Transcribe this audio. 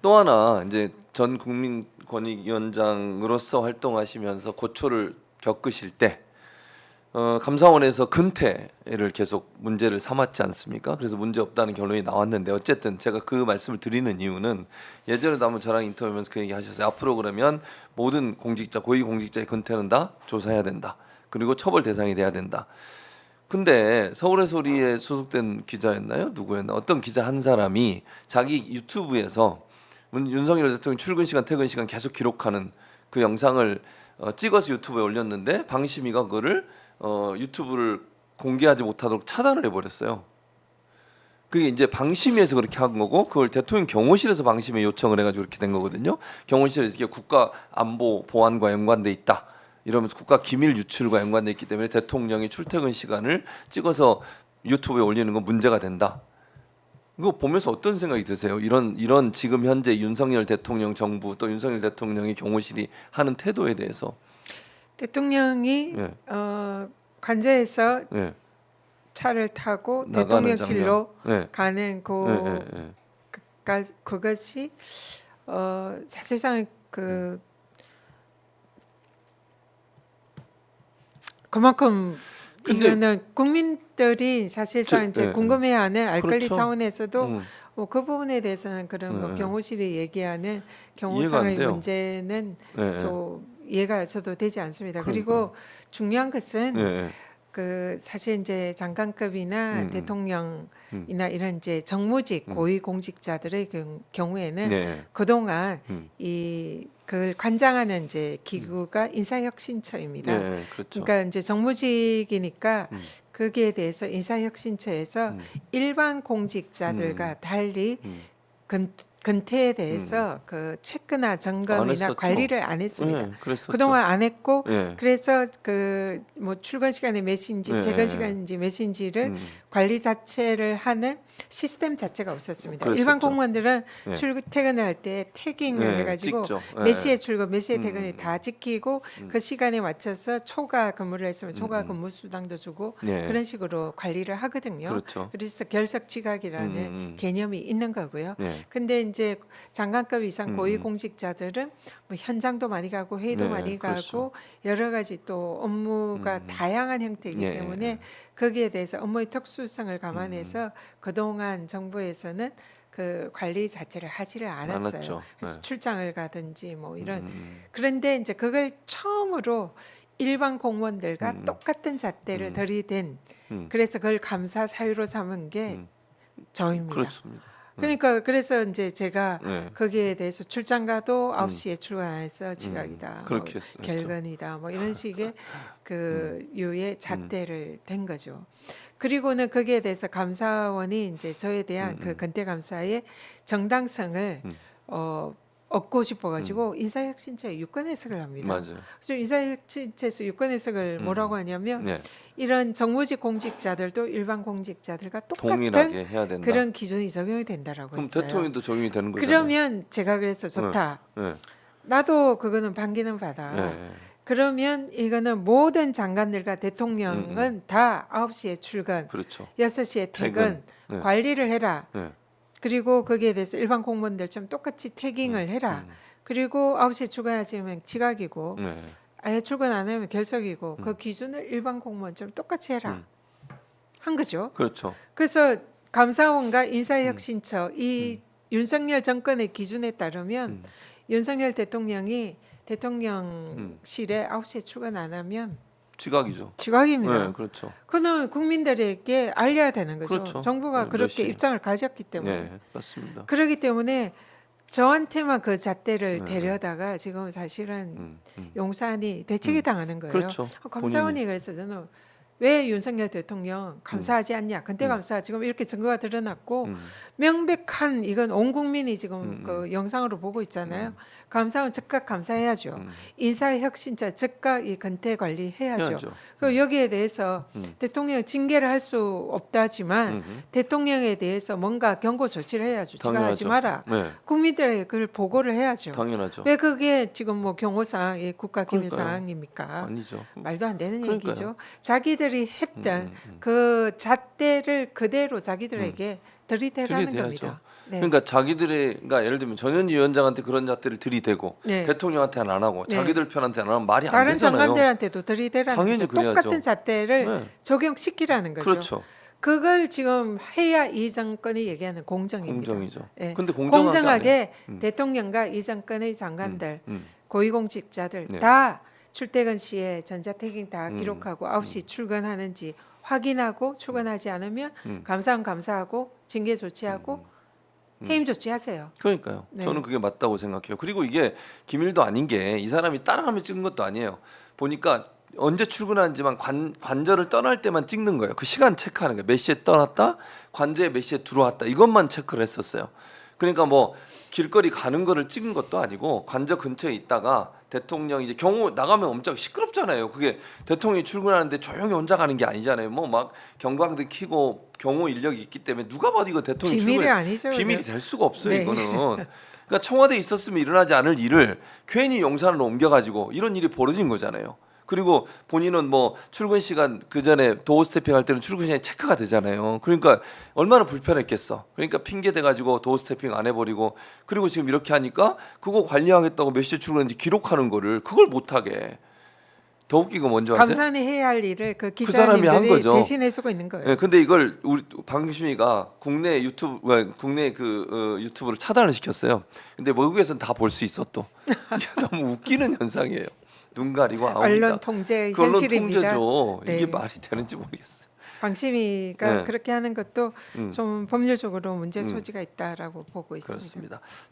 또 하나 이제 전 국민권익위원장으로서 활동하시면서 고초를 겪으실 때 감사원에서 근태를 계속 문제를 삼았지 않습니까? 그래서 문제 없다는 결론이 나왔는데 어쨌든 제가 그 말씀을 드리는 이유는 예전에도 한번 저랑 인터뷰하면서 그 얘기 하셨어요. 앞으로 그러면 모든 공직자, 고위공직자의 근태는 다 조사해야 된다. 그리고 처벌 대상이 돼야 된다. 근데 서울의 소리에 소속된 기자였나요? 누구였나? 어떤 기자 한 사람이 자기 유튜브에서 윤석열 대통령 출근 시간, 퇴근 시간 계속 기록하는 그 영상을 찍어서 유튜브에 올렸는데 방심위가 그거를 유튜브를 공개하지 못하도록 차단을 해버렸어요. 그게 이제 방심위에서 그렇게 한 거고 그걸 대통령 경호실에서 방심에 요청을 해가지고 그렇게 된 거거든요. 경호실에서 이게 국가 안보 보안과 연관돼 있다. 이러면서 국가 기밀 유출과 연관돼 있기 때문에 대통령의 출퇴근 시간을 찍어서 유튜브에 올리는 건 문제가 된다. 이거 보면서 어떤 생각이 드세요? 이런 지금 현재 윤석열 대통령 정부 또 윤석열 대통령의 경호실이 하는 태도에 대해서. 대통령이 예. 관저에서 예. 차를 타고 나가는 대통령실로 장면. 예. 가는 그것이 사실상 그만큼 근데 이거는 국민들이 사실상 이제 예. 궁금해하는 알 권리 그렇죠. 차원에서도 뭐 그 부분에 대해서는 그런 뭐 경호실이 얘기하는 경호상의 돼요. 문제는 예. 좀 이해가 저도 되지 않습니다. 그러니까요. 그리고 중요한 것은 예. 그 사실 이제 장관급이나 대통령이나 이런 이제 정무직 고위 공직자들의 경우에는 네. 그동안 이 그걸 관장하는 이제 기구가 인사혁신처입니다. 네, 그렇죠. 그러니까 이제 정무직이니까 거기에 대해서 인사혁신처에서 일반 공직자들과 달리 근태에 대해서 그 체크나 안 점검이나 했었죠. 관리를 안 했습니다. 네, 그랬었죠. 그동안 안 했고 네. 그래서 그 뭐 출근 시간에 몇인지 네. 퇴근 시간인지 몇인지를 관리 자체를 하는 시스템 자체가 없었습니다. 그랬었죠. 일반 공무원들은 네. 퇴근을 할 때 태깅을 네, 해가지고 찍죠. 몇 네. 시에 출근 몇 시에 퇴근이 다 지키고 그 시간에 맞춰서 초과 근무를 했으면 초과 근무 수당도 주고 네. 그런 식으로 관리를 하거든요. 그렇죠. 그래서 결석 지각이라는 개념이 있는 거고요. 네. 근데 이제 장관급 이상 고위 공직자들은 뭐 현장도 많이 가고 회의도 네, 많이 그렇죠. 가고 여러 가지 또 업무가 다양한 형태이기 네. 때문에 거기에 대해서 업무의 특수성을 감안해서 그동안 정부에서는 그 관리 자체를 하지를 않았어요. 않았죠. 그래서 네. 출장을 가든지 뭐 이런 그런데 이제 그걸 처음으로 일반 공무원들과 똑같은 잣대를 들이댄 그래서 그걸 감사 사유로 삼은 게 저입니다. 그렇습니다. 그러니까 그래서 이제 제가 네. 거기에 대해서 출장 가도 9시에 출근해서 지각이다. 그렇게 뭐 했죠. 결근이다. 뭐 이런 식의 그 유의 잣대를 댄 거죠. 그리고는 거기에 대해서 감사원이 이제 저에 대한 그 근태 감사의 정당성을 얻고 싶어가지고 인사혁신처에 유권 해석을 합니다. 맞아요. 그래서 인사혁신처에서 유권 해석을 뭐라고 하냐면 네. 이런 정무직 공직자들도 일반 공직자들과 똑같은 동일하게 해야 된다. 그런 기준이 적용이 된다라고 그럼 했어요. 대통령도 적용이 되는 거잖아요. 그러면 제가 그래서 좋다. 네. 나도 그거는 반기는 바다. 네. 그러면 이거는 모든 장관들과 대통령은 다 9시에 출근, 그렇죠. 6시에 퇴근, 네. 관리를 해라. 네. 그리고 거기에 대해서 일반 공무원들처럼 똑같이 태깅을 해라. 그리고 9시에 출근하지면 지각이고 네. 아예 출근 안 하면 결석이고 그 기준을 일반 공무원처럼 똑같이 해라. 한 거죠. 그렇죠. 그래서 감사원과 인사혁신처 이 윤석열 정권의 기준에 따르면 윤석열 대통령이 대통령실에 9시에 출근 안 하면 지각이죠. 지각입니다. 네, 그렇죠. 그는 국민들에게 알려야 되는 거죠. 그렇죠. 정부가 몇 그렇게 시에. 입장을 가졌기 때문에. 네, 맞습니다. 그렇기 때문에 저한테만 그 잣대를 데려다가 지금 사실은 용산이 대책이 당하는 거예요. 그렇죠. 감사원이 그래서 저는 왜 윤석열 대통령 감사하지 않냐? 근태 감사 지금 이렇게 증거가 드러났고 명백한 이건 온 국민이 지금 그 영상으로 보고 있잖아요. 감사원 즉각 감사해야죠. 인사혁신처 즉각 이 근태 관리해야죠. 해야죠. 그 여기에 대해서 대통령 징계를 할 수 없다지만 대통령에 대해서 뭔가 경고 조치를 해야죠. 지금 하지 당연하죠. 마라. 네, 국민들에게 그걸 보고를 해야죠. 당연하죠. 왜 그게 지금 뭐 경호상 국가 기밀 그러니까요. 사항입니까? 아니죠. 말도 안 되는 그러니까요. 얘기죠. 자기들이 했던 그 잣대를 그대로 자기들에게 들이대라는 들이대야죠. 겁니다. 네. 그러니까 그러니까 예를 들면 전현희 위원장한테 그런 잣대를 들이대고 네. 대통령한테는 안 하고 네. 자기들 편한테는 안 하면 말이 안 다른 되잖아요. 장관들한테도 들이대라는 당연히 거죠. 그래야죠. 똑같은 잣대를 네. 적용시키라는 거죠. 그렇죠. 그걸 지금 해야 이 정권이 얘기하는 공정입니다. 공정이죠. 예. 근데 공정하게 대통령과 이 정권의 장관들, 음. 고위공직자들 네. 다 출퇴근 시에 전자택인 다 음. 기록하고 9시 출근하는지 확인하고 출근하지 않으면 감사원 감사하고 징계 조치하고 해임 조치하세요. 그러니까요. 네. 저는 그게 맞다고 생각해요. 그리고 이게 기밀도 아닌 게 이 사람이 따라가며 찍은 것도 아니에요. 보니까 언제 출근하는지만 관저를 떠날 때만 찍는 거예요. 그 시간 체크하는 거예요. 몇 시에 떠났다, 관저에 몇 시에 들어왔다. 이것만 체크를 했었어요. 그러니까 뭐 길거리 가는 거를 찍은 것도 아니고 관저 근처에 있다가 대통령 이제 경호 나가면 엄청 시끄럽잖아요. 그게 대통령이 출근하는데 조용히 혼자 가는 게 아니잖아요. 뭐 막 경광등 켜고 경호 인력이 있기 때문에 누가 봐도 이거 대통령 비밀이 출근 아니죠. 비밀이 그냥. 될 수가 없어요. 네. 이거는. 그러니까 청와대에 있었으면 일어나지 않을 일을 괜히 용산으로 옮겨가지고 이런 일이 벌어진 거잖아요. 그리고 본인은 뭐 출근 시간 그 전에 도어 스태핑 할 때는 출근 시간이 체크가 되잖아요. 그러니까 얼마나 불편했겠어. 그러니까 핑계 대가지고 도어 스태핑 안 해버리고 그리고 지금 이렇게 하니까 그거 관리하겠다고 몇 시에 출근했는지 기록하는 거를 그걸 못하게. 더 웃긴 건 뭔지 아세요? 감사원이 해야 할 일을 그 사람이 한 기자님들이 거죠. 대신해주고 있는 거예요. 네, 근데 이걸 우리 방심이가 국내 유튜브 국내 유튜브를 차단을 시켰어요. 근데 외국에서는 다 볼 수 있어 또. 이게 너무 웃기는 현상이에요. 눈 가리고 아웅이다. 언론 통제 그 언론 현실입니다. 통제죠. 네. 이게 말이 되는지 모르겠어요. 방심위가 네. 그렇게 하는 것도 좀 법률적으로 문제 소지가 있다라고 보고 있습니다. 그렇습니다.